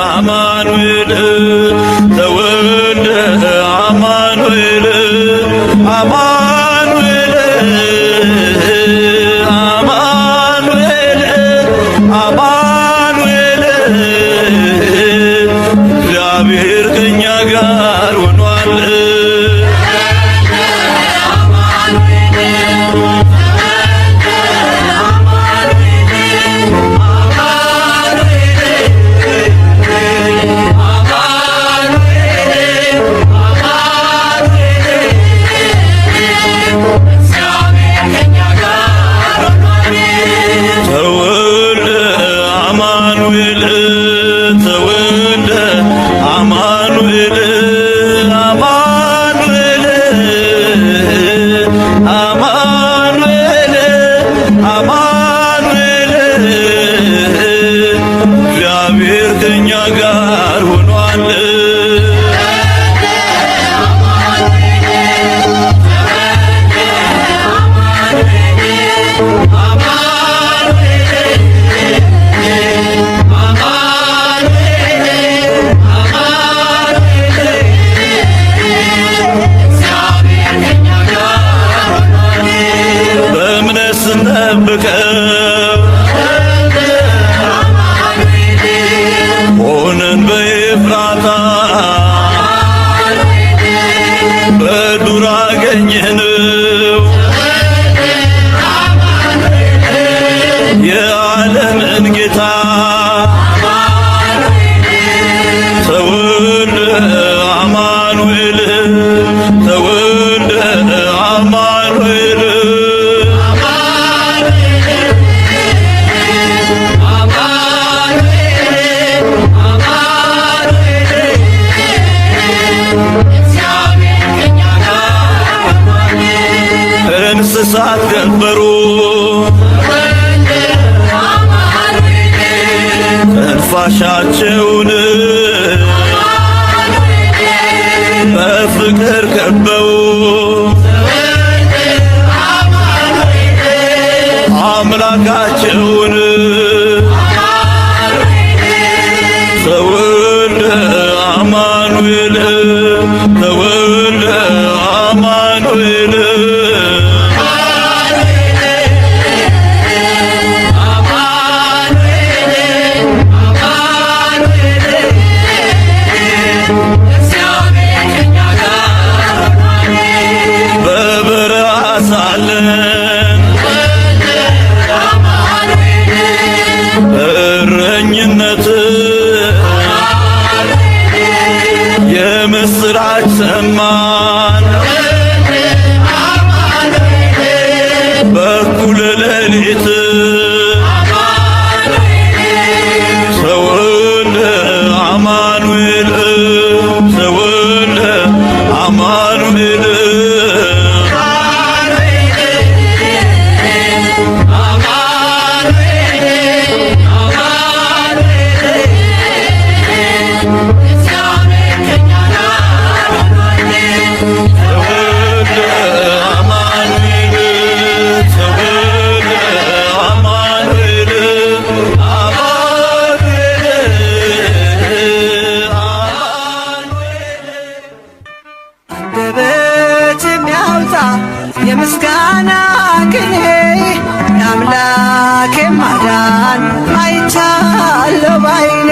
አማኑኤል ተወልደ አማኑኤል አማኑኤል አማኑኤል አማኑኤል እግዚአብሔር ከእኛ ጋር ሆኗል። እግዚአብሔር ከእኛ ጋር ሆኗል። በእምነት ስንጠብቀው ሆነን በኤፍራታ በዱር አገኘነው የዓለምን ጌታ ተወልደ አማኑኤል ተወልደ አማኑኤል እንስሳት ገበሩ ትንፋሻቸውን በፍቅር ከበው አምላካቸውን ተወልደ አማኑኤል ተወልደ አማኑኤል እረኝነት የምስራች ሰማን በኩለ ሌሊት ተወልደ አማኑኤል ተወልደ አማኑኤል የምስጋና ቅኔ የአምላኬ ማዳን አይቻለሁ ባይኔ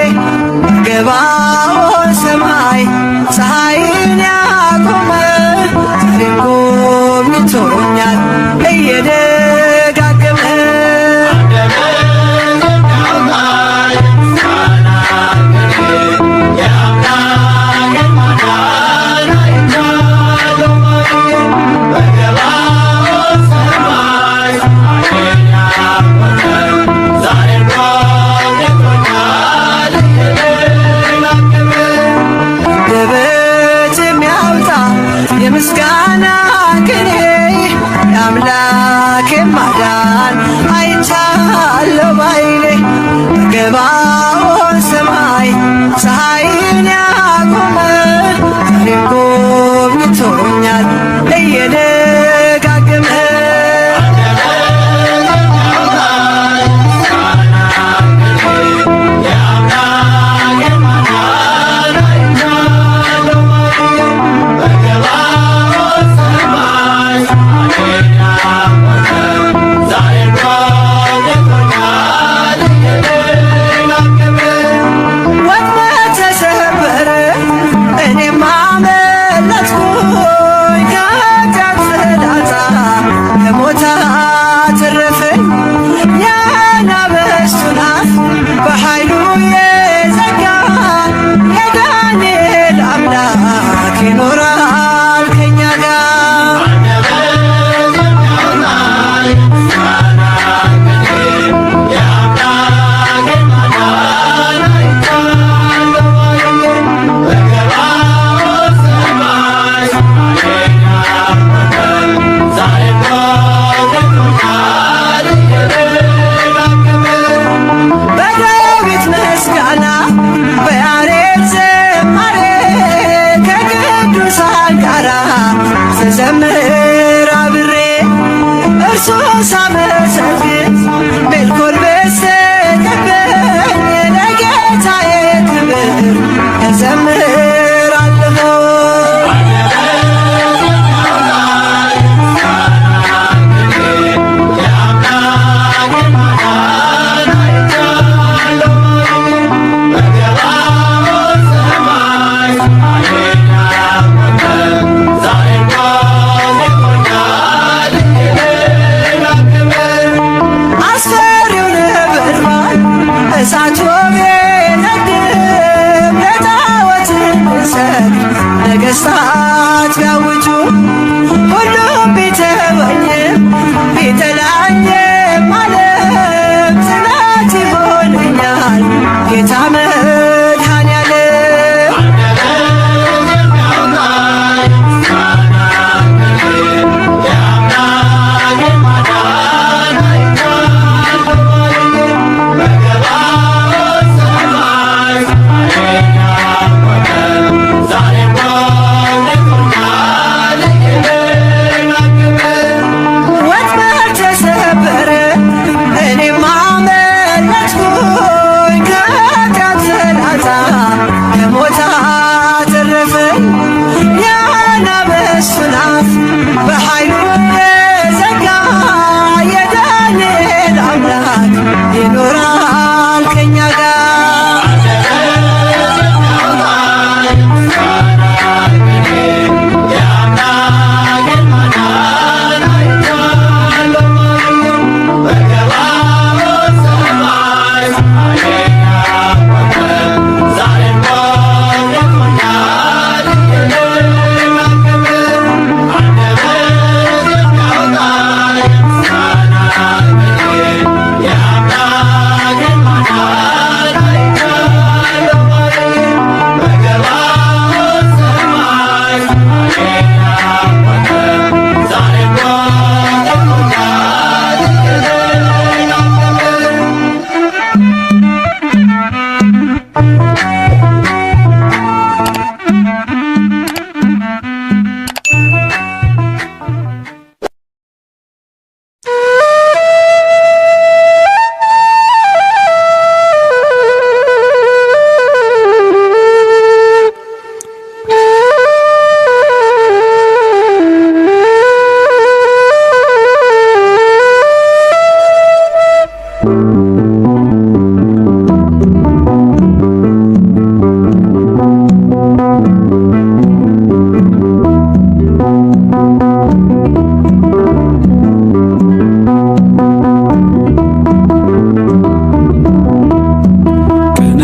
ገባኦን ሰማይ ፀሐይን ያቆመ ዛሬም ጎብኝቶኛል እየደጋገመ ነገሥታት ቢያውጁ ሁሉም ቢተወኝም ቢጠላኝም ዓለም ጽናት ይሆነኛል ጌታ መድኃኔዓለም። ወጥመድ ተሰበረ እኔም አመለጥኩኝ ከኃጢአት ፍላጻ ከሞት አተረፈኝ። የአናብስቱን አፍ በኃይሉ የዘጋ የዳንኤል አምላክ ይኖራል ከእኛ ጋር።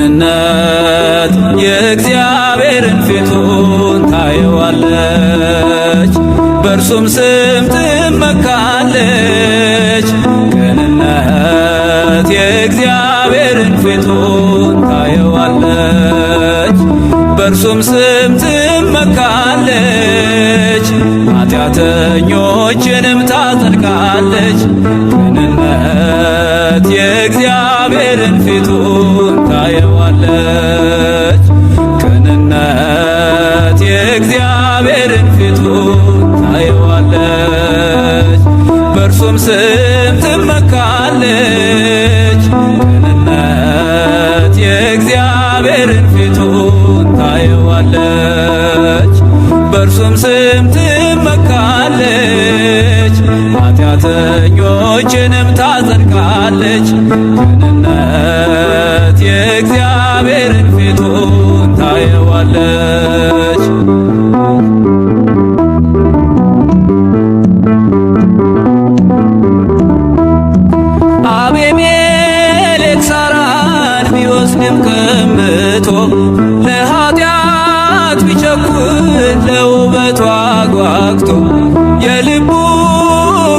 ቅንነት የእግዚአብሔርን ፊቱን ታየዋለች፣ በእርሱም ስም ትመካለች። ቅንነት የእግዚአብሔርን ፊቱን ታየዋለች፣ በእርሱም ስም ትመካለች። ኃጢአተኞችንም ታጸድቃለች። ቅንነት የእግዚአብሔርን ፊቱን ታየዋለች። ቅንነት የእግዚአብሔርን ፊቱን ታየዋለች፣ በእርሱም ስም ትመካለች። ቅንነት የእግዚአብሔርን ፊቱን ታየዋለች፣ በእርሱም ስም ትመካለች። ኃጢአተኞችንም ታጸድቃለች። ቅንነት የእግዚአብሔርን ፊቱን ታየዋለች። አቤሜሌክ ሳራን ቢወስድም ቀምቶ ለኃጢአት ቢቸኩል ለውበቷ ጓግቶ የልቡ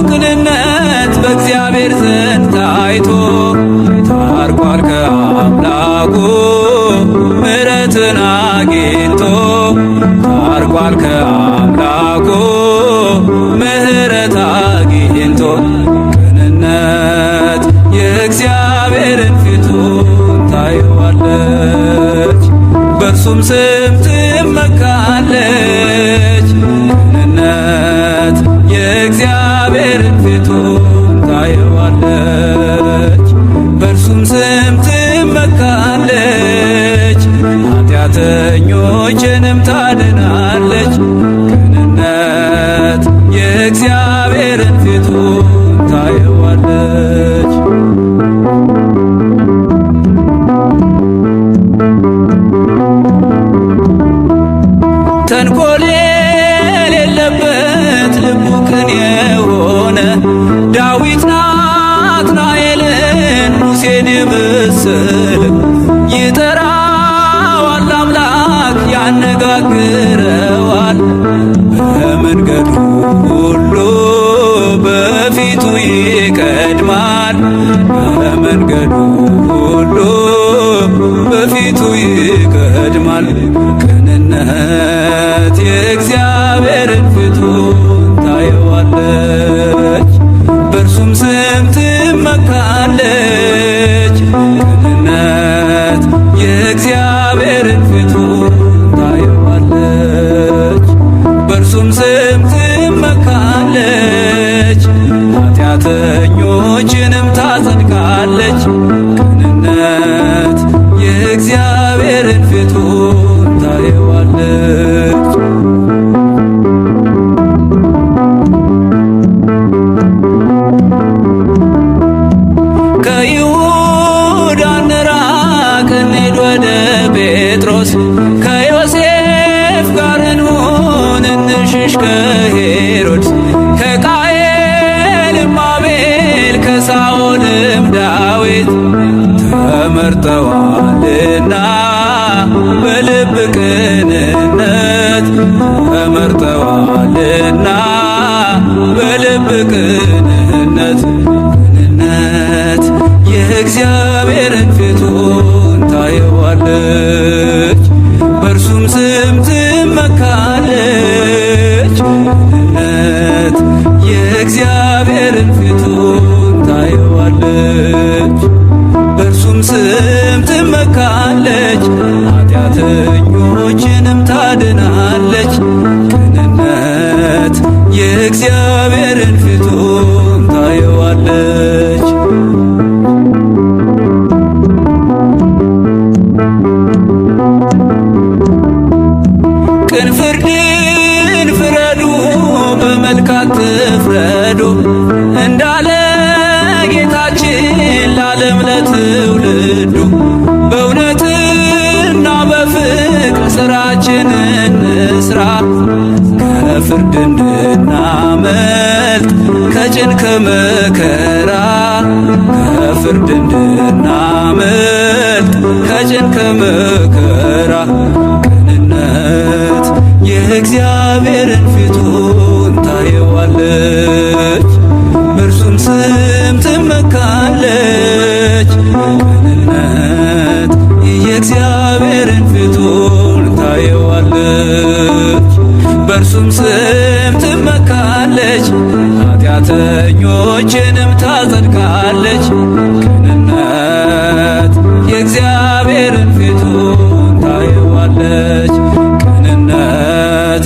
ቅንነት በእግዚአብሔር ዘንድ ታይቶ ታርቋል ከአምላኩ ምሕረትን አግኝቶ ታርቋል ከአምላኩ ምሕረት አግኝቶ። ቅንነት የእግዚአብሔርን ፊቱን ታየዋለች፣ በእርሱም ስም ትመካለች። ቅንነት የእግዚአብሔርን ፊቱን ታየዋለች፣ በእርሱም ስም ትመካለች። ኃጢአተኞችንም ታድናለች። ቅንነት የእግዚአብሔርን ፊቱን ታየዋለች። ተንኮል የሌለበት ልቡ ቅን የሆነ ዳዊት ናትናኤልን ሙሴን የመሰለ ይጠራዋል አምላክ ያነጋግረዋል ፊቱ ይቀድማል። ቅንነት የእግዚአብሔርን ፊቱን ታየዋለች፣ በእርሱም ስም ትመካለች። ቅንነት የእግዚአብሔርን ፊቱን ታየዋለች፣ በእርሱም ስም ትመካለች። ኃጢአተኞችንም ታጸድቃለች። ቅንነት የእግዚአብሔርን ፊቱን ታየዋለች። ከይሁዳ እንራቅ እንሂድ ወደ ጴጥሮስ፣ ከዮሴፍ ጋር እንሁን እንሽሽ ከሄሮድስ፣ ከቃየልም አቤል ከሳኦልም ዳዊት ተመርጠዋልና በልብ ቅንነት ተመርጠዋልና በልብ ቅንነት። ቅንነት የእግዚአብሔርን ፊቱን ታየዋለች፣ በእርሱም ስም ትመካለች። ቅንነት የእግዚአብሔርን ፊቱን ታየዋለች፣ በእርሱም ስም ትመካለች። ኃጢአተኞችንም ታድናለች። ቅንነት የእግዚአብሔርን ፊቱን ታየዋለች። ቅን ፍርድን ፍረዱ፣ በመልካም ትፍረዱ እንዳለ ጌታችን ለዓለም ለትውልዱ። በእውነትና በፍቅር ሥራችንን እንስራ፣ ከፍርድ እንድናመልጥ ከጭን ከመከራ። ከፍርድ እንድናመልጥ ከጭን ከመከራ። ቅንነት የእግዚአብሔርን ፊቱን ታየዋለች፣ በእርሱም ስም ትመካለች። ቅንነት የእግዚአብሔርን ፊቱን ታየዋለች፣ በእርሱም ስም ትመካለች። ኃጢአተኞችንም ታጸድቃለች። ቅንነት የእግዚአብሔርን ፊቱን ታየዋለች። ቅንነት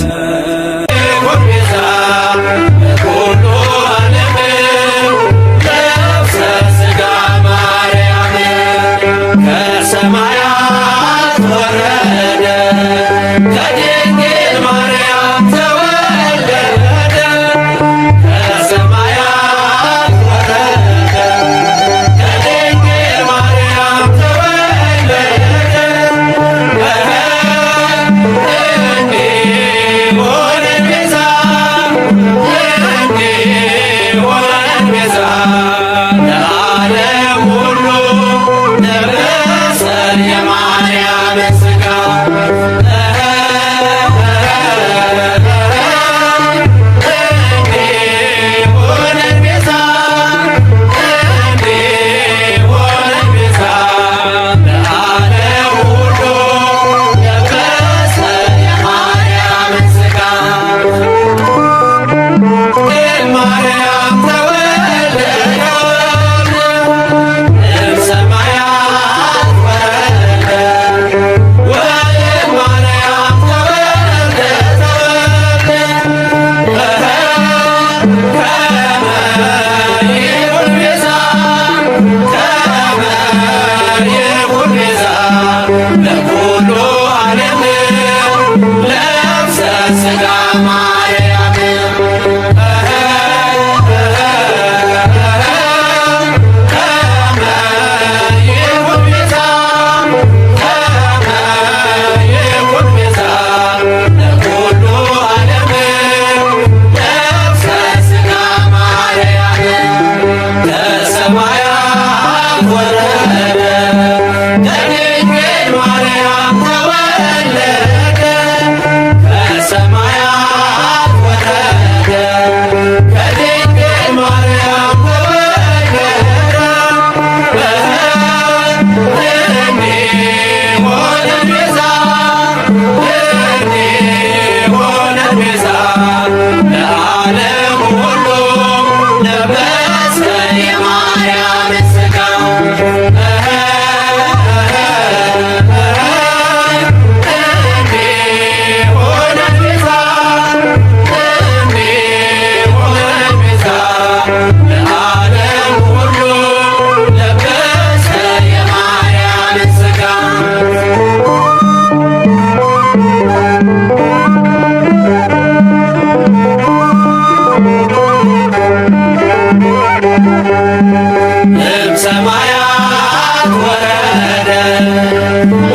እምሰማያት ወረደ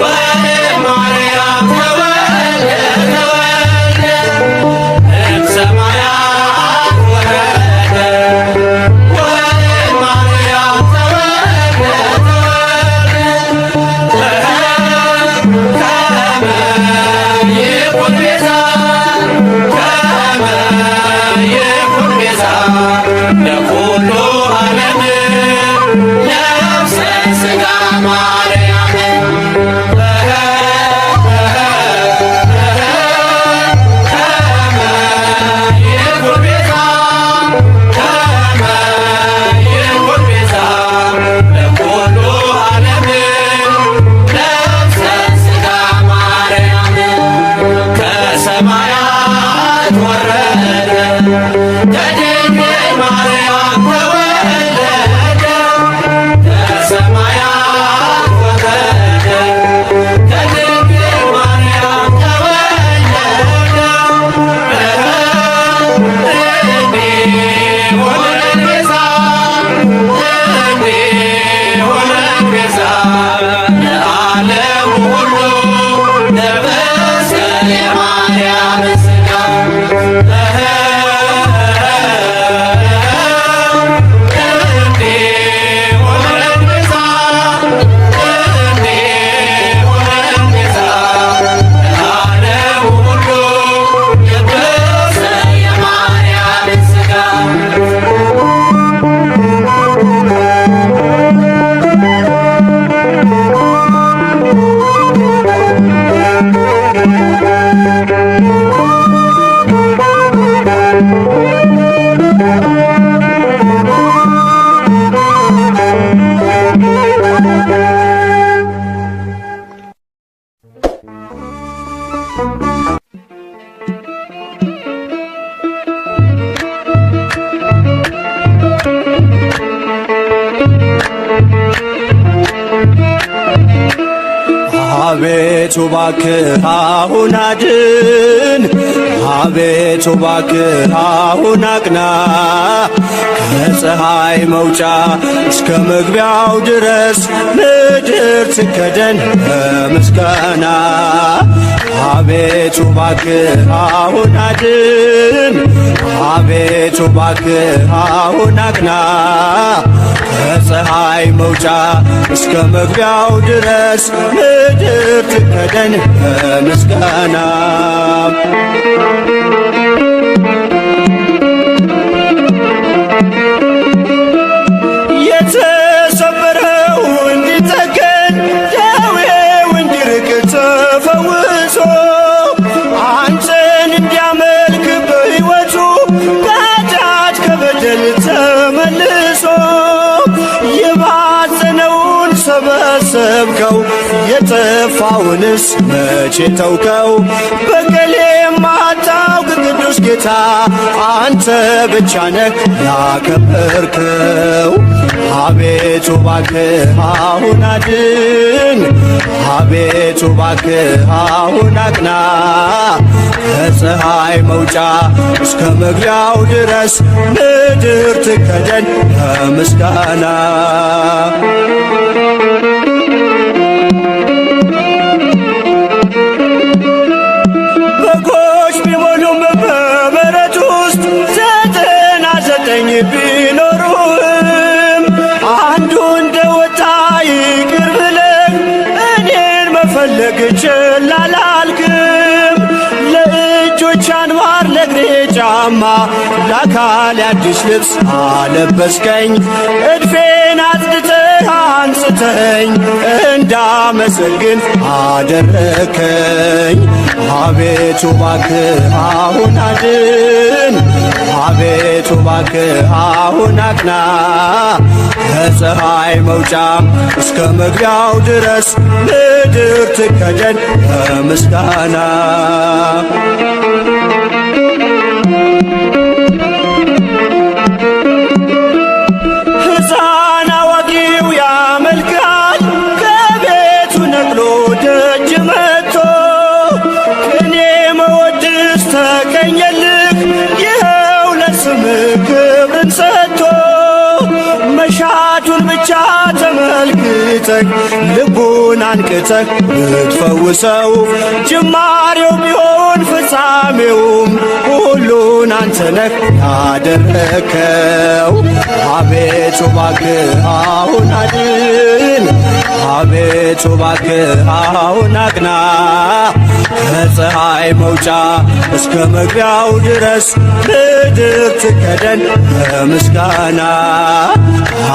ወለማርያም ተወልደ እምሰማያት ወረደ ወለማርያም ተወልደ ከመ ይኩን ቤዛ ከመ ይኩን ቤዛ ለኩሉ ዓለም ነፍሰ ሥጋ ማርያም ከመ ይኩን ቤዛ ከመ ይኩን ቤዛ ለኩሉ ዓለም ነፍሰ ሥጋ ማርያም ከሰማያት ወረደ ከድንግል ማርያም ተወለደ ከሰማያት ወረደ ከድንግል ማርያም ተወለደ እንዲሆነን ቤዛ እንዲሆነን ቤዛ ለዓለሙ ሁሉ ለበሰ የማርያም ሥጋ አቤቱ እባክህ አሁን አድን፣ አቤቱ እባክህ አሁን አቅና፣ ከፀሐይ መውጫ እስከ መግቢያው ድረስ ምድር ትከደን በምስጋና። አቤቱ እባክህ አሁን አድን፣ አቤቱ እባክህ አሁን አቅና፣ ከፀሐይ መውጫ እስከ መግቢያው ድረስ ምድር ትከደን በምስጋና። የተሰበረው እንዲጠገን ደዌው እንዲርቅ ተፈውሶ አንተን እንዲያመልክ በሕይወቱ ከኃጢአት ከበደል ተመልሶ የባዘነውን ሰበሰብከው የጠፋውንስ መቼ ተውከው? በቀል የማታውቅ ቅዱስ ጌታ አንተ ብቻ ነህ ያከበርከው። አቤቱ እባክህ አሁን አድን፣ አቤቱ እባክህ አሁን አቅና፣ ከፀሐይ መውጫ እስከ መግቢያው ድረስ ምድር ትከደን በምስጋና። በጎች ቢሞሉም በበረት ውስጥ 99 ቢኖሩም አንዱ እንደወጣ ይቅር ብለህ እኔን መፈለግ ችላ አላልክም። ለእጆች አንባር ለእግሬ ጫማ ለአካል አዲስ ልብስ አለበስከኝ። እድፌን አጽድተህ አንጽተኝ እንዳመሰግን አደረከኝ። አቤቱ እባክህ አሁን አድን፣ አቤቱ እባክህ አሁን አቅና፣ ከፀሐይ መውጫ እስከ መግቢያው ድረስ ምድር ትከደን በምስጋና። ሕፃን አዋቂው ያመልካል፣ ከቤቱ ነቅሎ ደጅ መጥቶ ቅኔ መወድስ ተቀኘልህ ይኸው ለስምህ ክብርን ሰጥቶ መሻቱን ብቻ ተመልክተህ ልቡን አንቅተህ ብትፈውሰው ጅማሬው ቢሆን ፍጻሜውም ሁሉን አንተ ነህ ያደረከው። አቤቱ እባክህ አሁን አድን፣ አቤቱ እባክህ አሁን አቅና። ከፀሐይ መውጫ እስከ መግቢያው ድረስ ምድር ትከደን በምስጋና።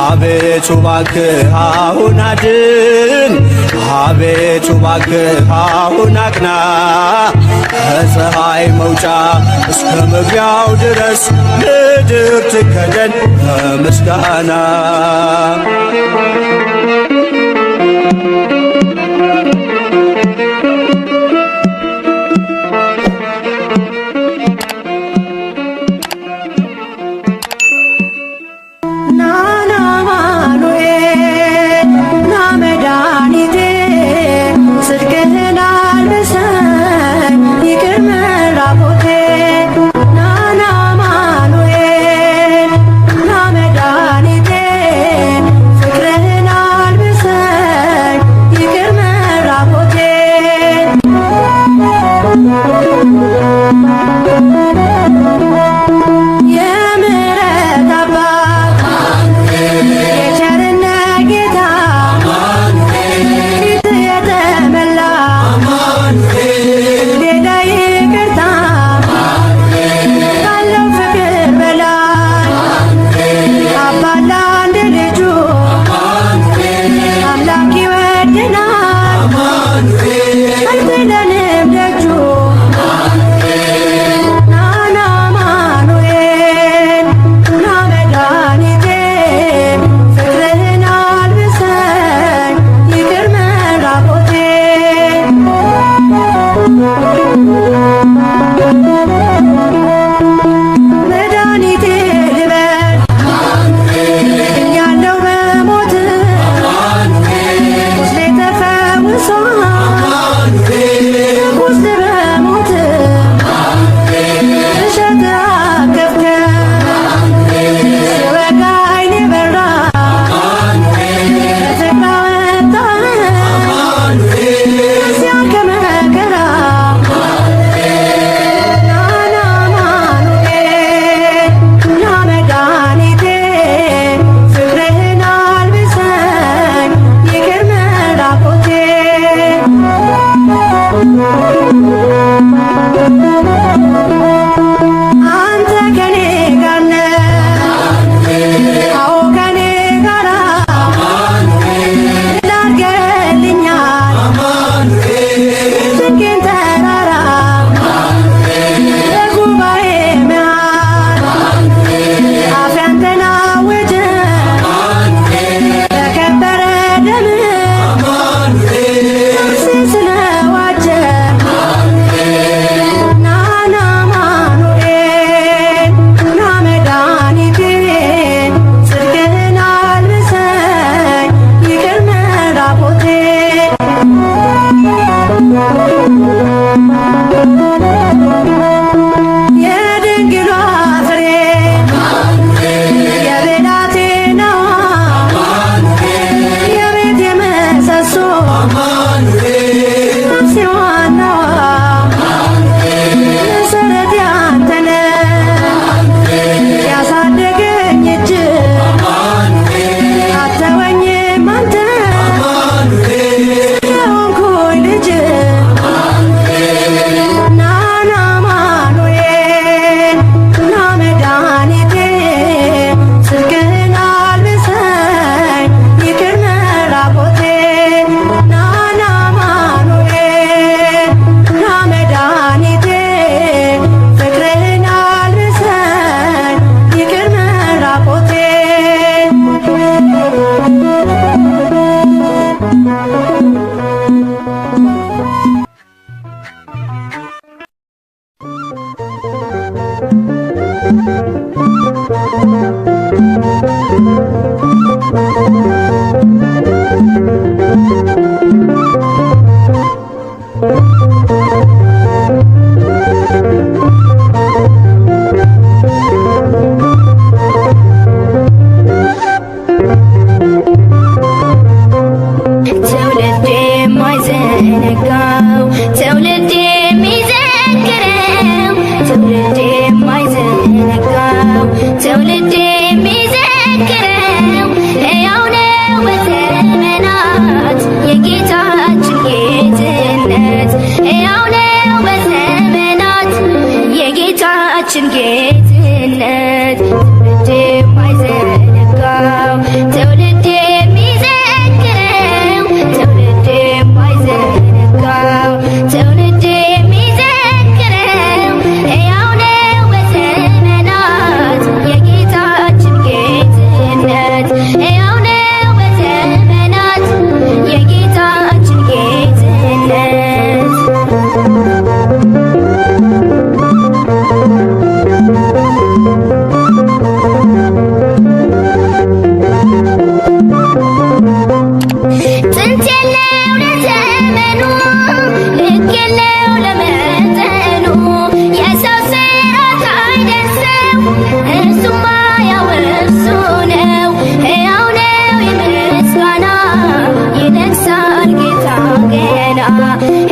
አቤቱ እባክህ አሁን አድን፣ አቤቱ እባክህ አሁን አቅና። ከፀሐይ መውጫ እስከ መግቢያው ድረስ ምድር ትከደን በምስጋና።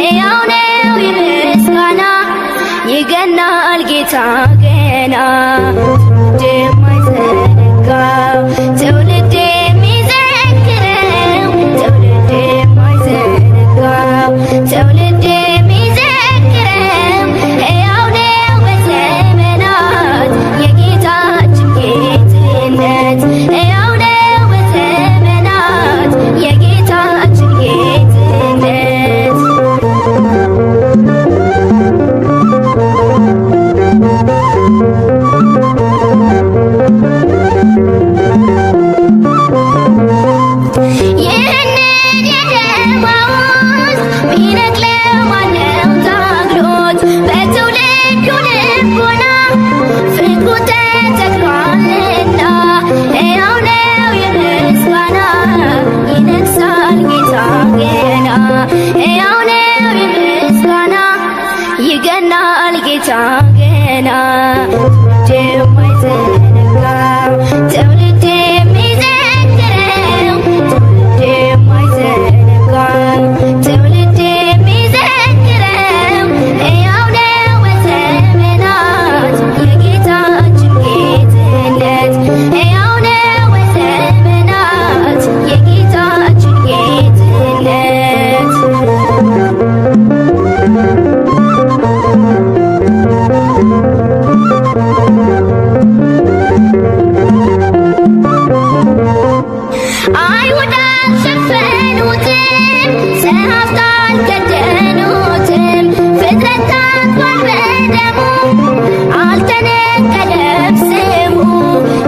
ሕያው ነው የምስጋና ይገናል ጌታ ገና የማይዘነጋው ትውልድ የሚዘክረው ትውልድ የማይዘነጋው ትውልድ የሚዘክረው ሕያው ነው በዘመናት የጌታችን ጌትነት ሕያው ነው በዘመናት የጌታችን ጌትነት ይህንን የደማውስ ቢነቅለው ማነው ታግሎት በትውልዱ ልቦና ፍቅሩ ተተክሏልና ሕያው ነው የምስጋና ይነግሣል ጌታ ገና ሕያው ነው የምስጋና ይገናል ጌታ ገና የማይዘነጋው ትውልድ የሚዘክረው ትውልድ የማይዘነጋው ትውልድ የሚዘክረው ሕያው ነው በዘመናት የጌታችን ጌትነት ሕያው ነው በዘመናት የጌታችን ጌትነት አይሁድ አልሸፈኑትም፣ ጸሐፍት አልከደኑትም፣ ፍጥረት ታጥቧል በደሙ አልተነቀለም ስሙ።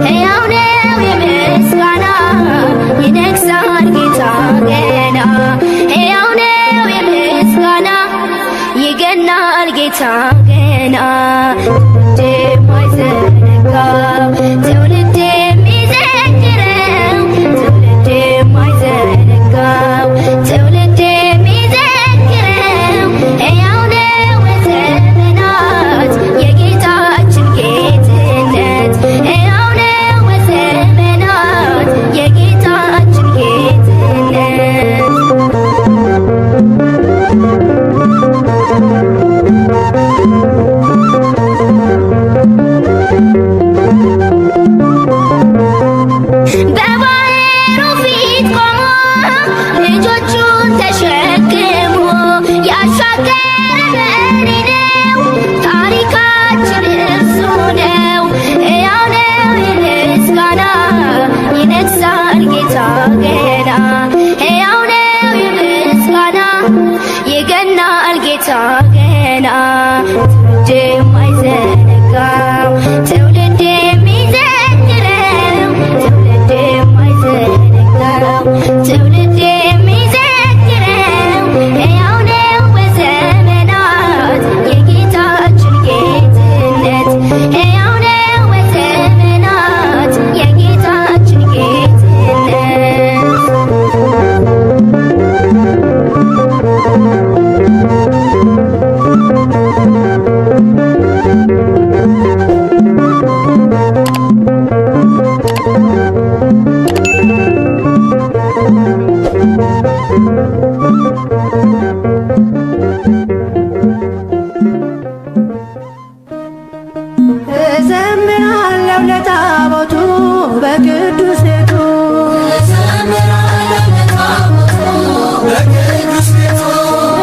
ሕያው ነው የምስጋና ይነግሣል ጌታ ገና ሕያው ነው የምስጋና ይገናል ጌታ ገና የማይዘነጋው ትውልድ የሚዘክረው ትውልድ የማይዘነጋው ትውልድ የሚዘክረው ሕያው ነው በዘመናት የጌታችን ጌትነት ሕያው ነው በዘመናት የጌታችን ጌትነት በባሕሩ ፊት ቆሞ ልጆቹን ተሸክሞ ያሻገረ መሪ ነው ታሪካችን እርሱ ነው። ሕያው ነው የምስጋና ይነግሣል ጌታ ገና ሕያው ነው የምስጋና ይገናል ጌታ ገና ትውልድ የማይዘነጋው ትውልድ የሚዘክረው ትውልድ የማይዘነጋው ትውልድ የሚዘክረው ሕያው ነው በዘመናት የጌታችን ጌትነት ሕያው ነው በዘመናት የጌታችን ጌትነት እዘምራለሁ ለታቦቱ በቅዱስ ቤቱ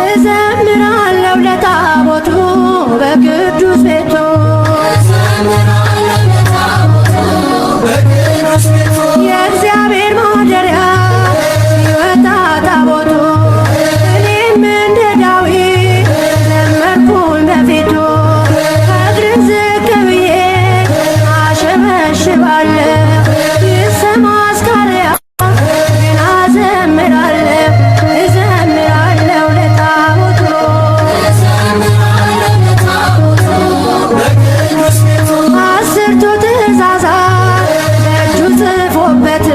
እዘምራለሁ ለታቦቱ በቅዱስ ቤቱ የእግዚአብሔር ማደሪያ ሲወጣ ታቦቱ እኔም እንደ ዳዊት ዘመርኩኝ በፊቱ እግርን ዝቅ ብዬ አሸበሽባለሁ ይሰማ አስካሪያ ግን አዘምራለሁ እዘምራለሁ ለታቦቱ አስርቱ ትእዛዛት በእጁ ጽፎበት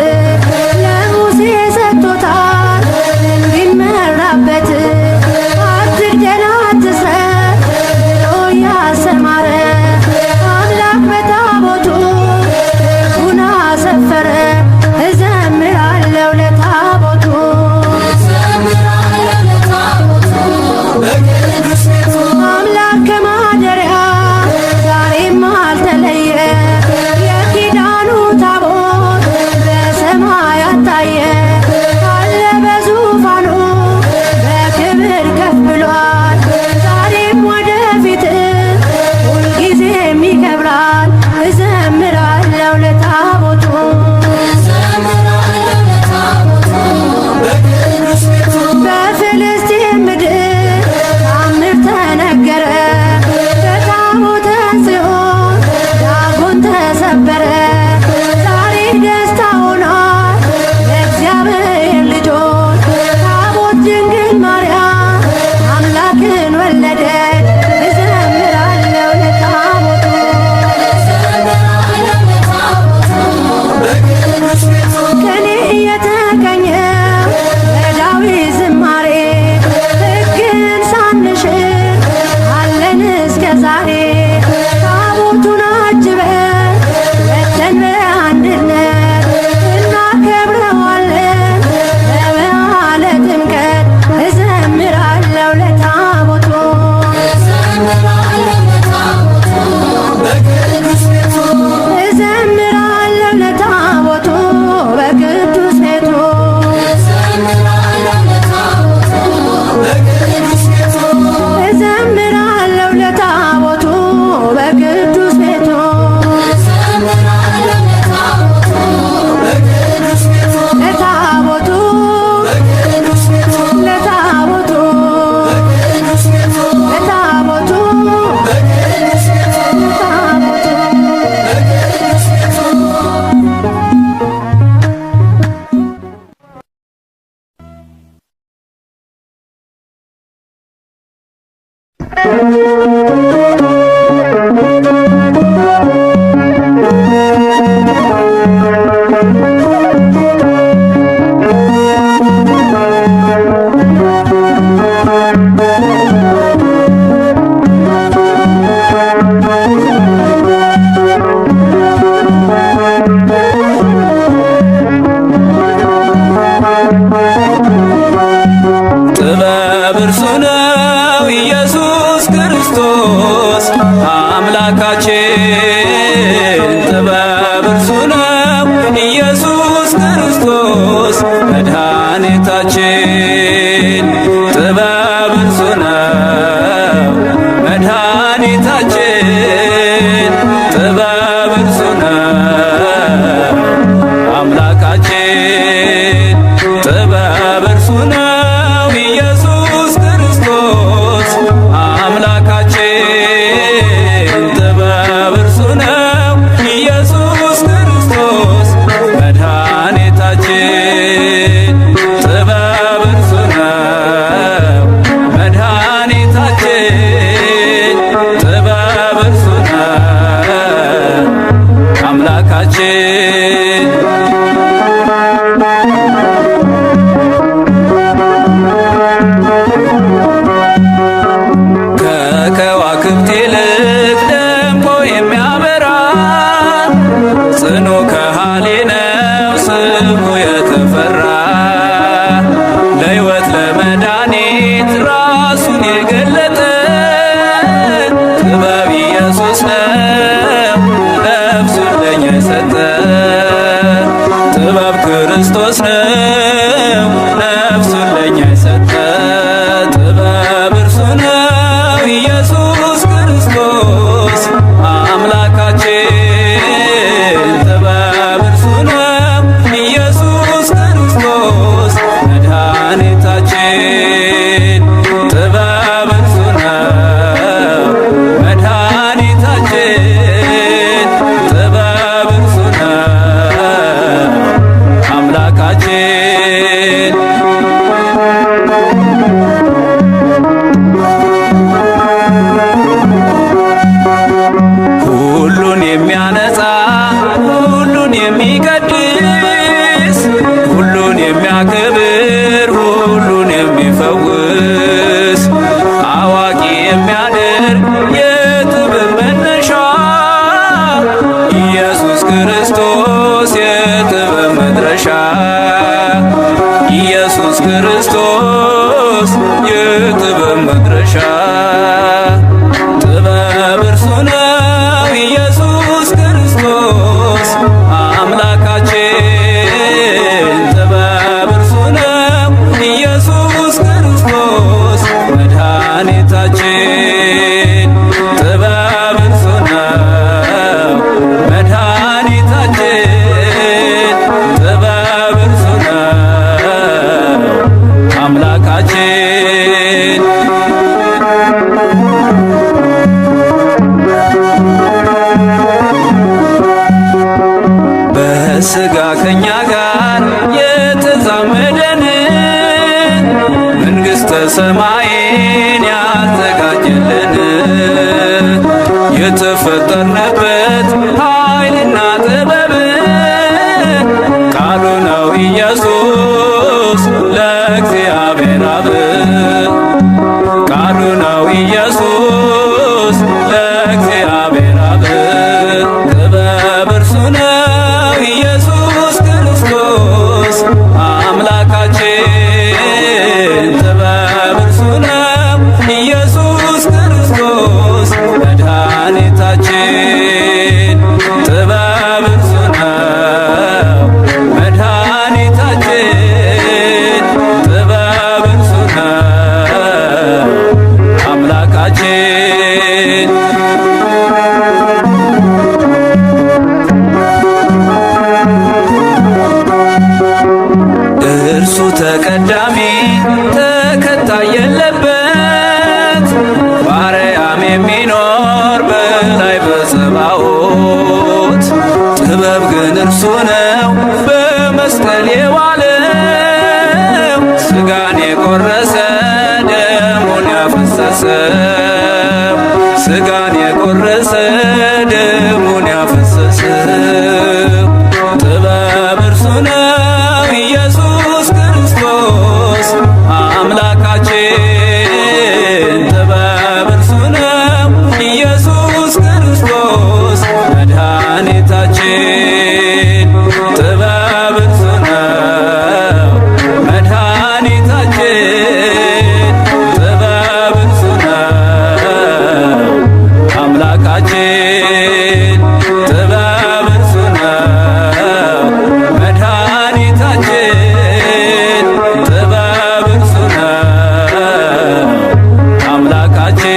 ጥበብ እርሱ ነው ኢየሱስ ክርስቶስ አምላካችን። ጥበብ እርሱ ነው ኢየሱስ ክርስቶስ መድኃኒታችን። ጥበብ እርሱ ነው መድኃኒታችን። ጥበብ እርሱ ነው አምላካችን። ጥበብ እርሱ ነው ኢየሱስ ክርስቶስ አምላካችን። ጥበብ እርሱ ነው ኢየሱስ ክርስቶስ መድኃኒታችን። ጥበብ እርሱ ነው መድኃኒታችን። ጥበብ እርሱ ነው አምላካችን። ከከዋክብት ይልቅ ደምቆ የሚያበራ ጽኑ ከሃሊ ነው ስሙ የተፈራ። ለሕይወት ለመድኃኒት ራሱን የገለጠ ጥበብ ኢየሱስ ነው ነፍሱን ለኛ የሰጠ። ጥበብ ክርስቶስ ነው ነፍሱን ለኛ የሰጠ። ጥበብ እርሱ ነው ኢየሱስ ክርስቶስ አምላካችን። ጥበብ እርሱ ነው ኢየሱስ ክርስቶስ መድኃኒታችን። ጥበብ እርሱ ነው መድኃኒታችን። ጥበብ እርሱ ነው አምላካችን። ሁሉን የሚያነጻ ሁሉን የሚቀድስ ሁሉን የሚያከብር ሁሉን የሚፈውስ አዋቂ የሚያደርግ የጥበብ መነሻ ኢየሱስ ክርስቶስ የጥበብ መድረሻ። ኢየሱስ ክርስቶስ የጥበብ መድረሻ። ጥበብ እርሱ ነው ኢየሱስ ክርስቶስ አምላካችን። ጥበብ እርሱ ነው ኢየሱስ ክርስቶስ መድኃኒታችን። ጥበብ እርሱ ነው መድኃኒታችን። ጥበብ እርሱ ነው አምላካችን። በሥጋ ከኛ ጋር የተዛመደን መንግሥተ ሰማይን ያዘጋጀልን የተፈጠርንበት ኃይልና ጥበብ ቃሉ ነው ኢየሱስ ለእግዚአብሔር አብ። ቃሉ ነው ኢየሱስ ለእግዚአብሔር አብ። ጥበብ እርሱ ነው ኢየሱስ ክርስቶስ አምላካችን። ጥበብ እርሱ ነው ኢየሱስ ክርስቶስ መድኃኒታችን። ጥበብ እርሱ ነው መድኃኒታችን። ጥበብ እርሱ ነው አምላካችን። እርሱ ተቀዳሚ ተከታይ የለበት ባርያም የሚኖር በላይ በጸባዖት። ጥበብ ግን እርሱ ነው በመስቀል የዋለው ሥጋን የቆረሰ ደሙን ያፈሰሰ ሥጋን የቆረሰ ደሙን ያፈሰሰ ጥበብ እርሱ ነው ኢየሱስ ክርስቶስ አምላካችን። ጥበብ እርሱ ነው ኢየሱስ ክርስቶስ መድኃኒታችን። ጥበብ እርሱ ነው መድኃኒታችን። ጥበብ እርሱ ነው አምላካችን። ጥበብ እርሱ ነው መድኃኒታችን። ጥበብ እርሱ ነው አምላካችን።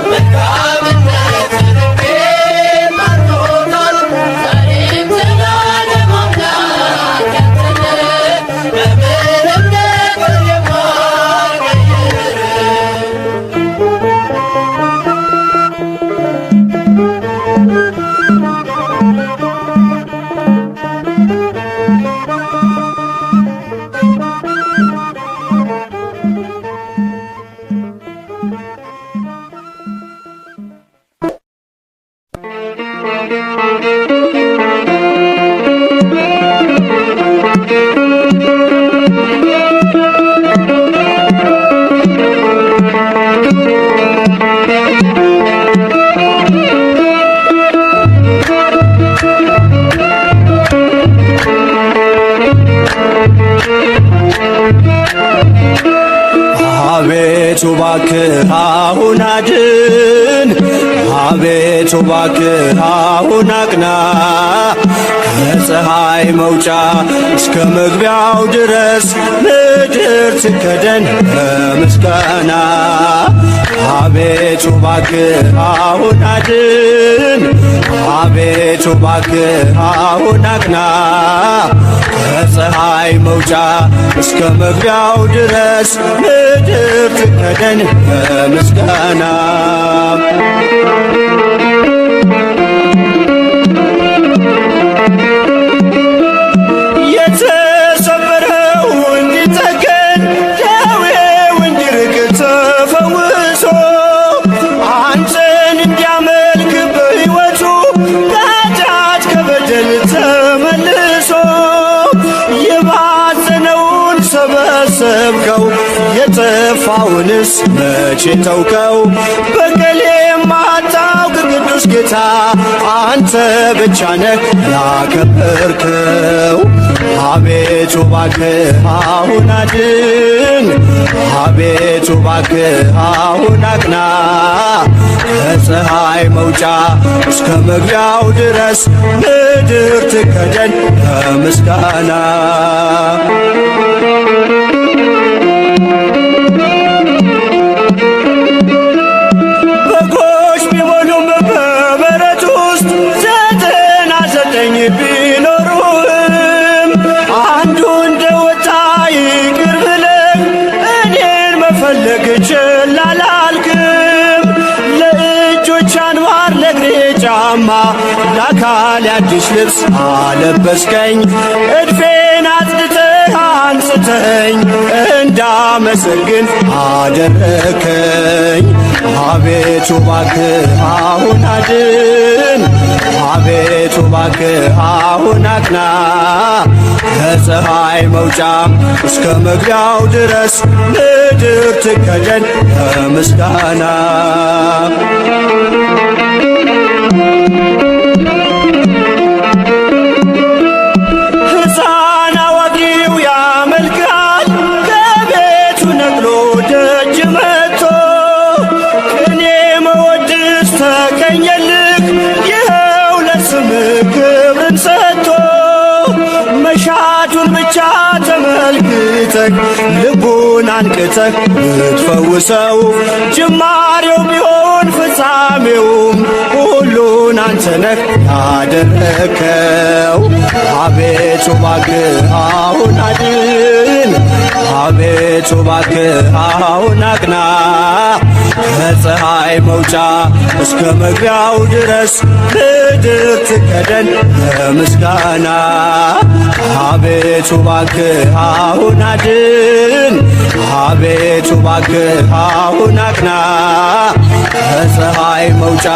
መልካምነት እባክህ አሁን አድን፣ አቤቱ እባክህ አሁን አቅና፣ ከፀሐይ መውጫ እስከ መግቢያው ድረስ ምድር ትከደን በምስጋና። አቤቱ እባክህ አሁን አድን፣ አቤቱ እባክህ አሁን አቅና፣ ከፀሐይ መውጫ እስከ መግቢያው ድረስ ምድር ትከደን በምስጋና። የተሰበረው እንዲጠገን ደዌው እንዲርቅ ተፈውሶ አንተን እንዲያመልክ በሕይወቱ ከኃጢአት ከበደል ተመልሶ የባዘነውን ሰበሰብከው የጠፋውንስ መቼ ተውከው? በቀል የማታውቅ ቅዱስ ጌታ አንተ ብቻ ነህ ያከበርከው። አቤቱ እባክህ አሁን አድን፣ አቤቱ እባክህ አሁን አቅና፣ ከፀሐይ መውጫ እስከ መግቢያው ድረስ ምድር ትከደን በምስጋና። በጎች ቢሞሉም በበረት ውስጥ 99 ቢኖሩም አንዱ እንደወጣ ይቅር ብለህ እኔን መፈለግ ችላ አላልክም። ለእጆች አንባር ለእግሬ ጫማ ለአካል አዲስ ልብስ አለበስከኝ። እድፌን አጽድተህ አንጽተኝ እንዳመሰግን አደረከኝ። አቤቱ እባክህ አሁን አድን፣ አቤቱ እባክህ አሁን አቅና፣ ከፀሐይ መውጫ እስከ መግቢያው ድረስ ምድር ትከደን በምስጋና። ሕፃን አዋቂው ያመልካል ከቤቱ ነቅሎ ደጅ መጥቶ ቅኔ መወድስ ተቀኘልህ ይኸው ለስምህ ክብርን ሰጥቶ መሻቱን ብቻ ተመልክተህ ልቡን አንቅተህ ብትፈውሰው ጅማሬው ቢሆን ፍጻሜውም ሁሉን አንተ ነህ ያደረከው። አቤቱ እባክህ አሁን አድን፣ አቤቱ እባክህ አሁን አቅና፣ ከፀሐይ መውጫ እስከ መግቢያው ድረስ ምድር ትከደን በምስጋና። አቤቱ እባክህ አሁን አድን፣ አቤቱ እባክህ አሁን አቅና፣ ከፀሐይ መውጫ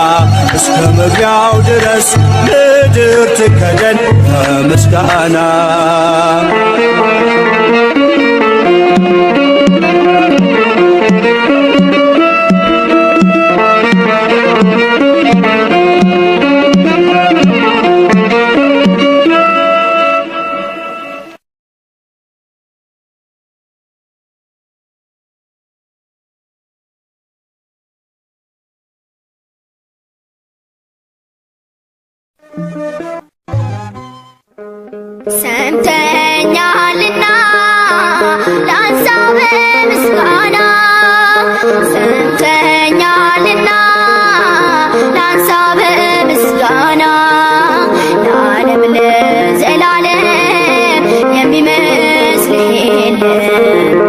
እስከ መግቢያው ድረስ ምድር ትከደን በምስጋና። ሰምተኛልና ላንሳ በምስጋና፣ ሰምተኛልና ላንሳ በምስጋና። ለዓለም ለዘላለም የሚመስልህ የለም።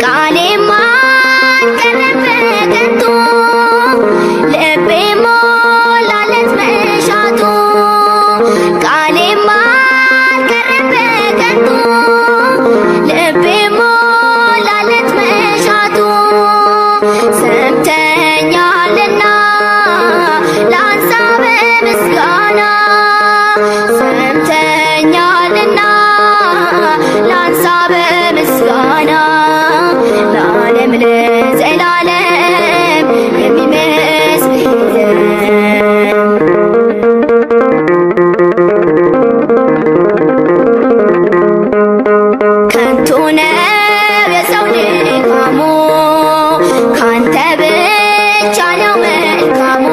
ቃሌ ማን ቀረበ ከቶ ነው መልካሙ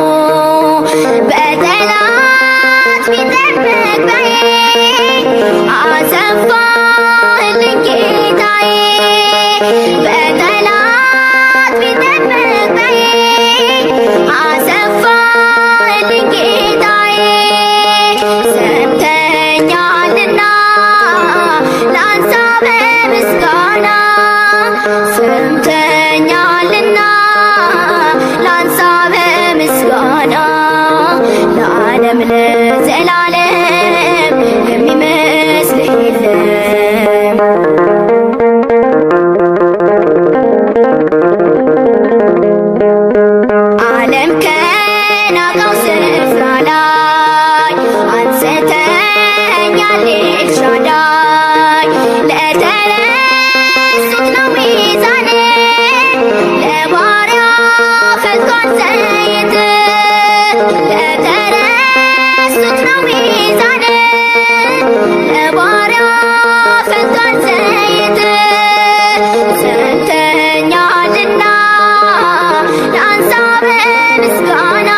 በጠላት ቢጠበቅ በዬ አሰፋልኝ ጌታዬ በጠላት ቢጠበቅ በዬ አሰፋልኝ ጌታዬ ሰምተኛልና ላንሳ በምስጋና ሰምተኛልና ላንሳ በምስጋና ለዓለም ለዘላለም የሚመስል የለም። ዓለም ከናቀው ስፍራ ላይ አንስተኛል ኤልሻዳይ ለተረሱት ነው ሚዛን ለባሪያ ፈልቷል ዘይት ለተረሱት ነው ሚዛን ለባሪያ ፈልቷል ዘይት ሰምተኛልና ላንሳ በምስጋና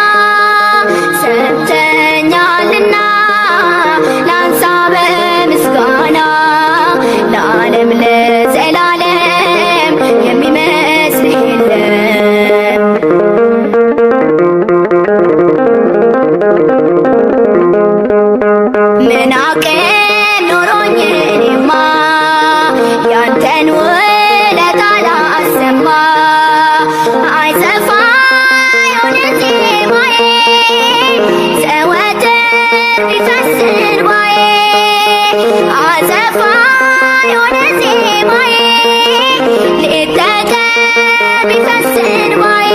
ሰምተኛልና ላንሳ በምስጋና ለዓለም ለዘላለም የሚመስል የለም። ምን አቅም ኖሮኝ እኔማ ያንተን ውለታ ላሰማ አይሰፋ የሆነ ዜማዬ ዘወትር ቢፈስ እንባዬ አሰፋ የሆነ ዜማዬ ሌት ተቀን ቢፈስ እንባዬ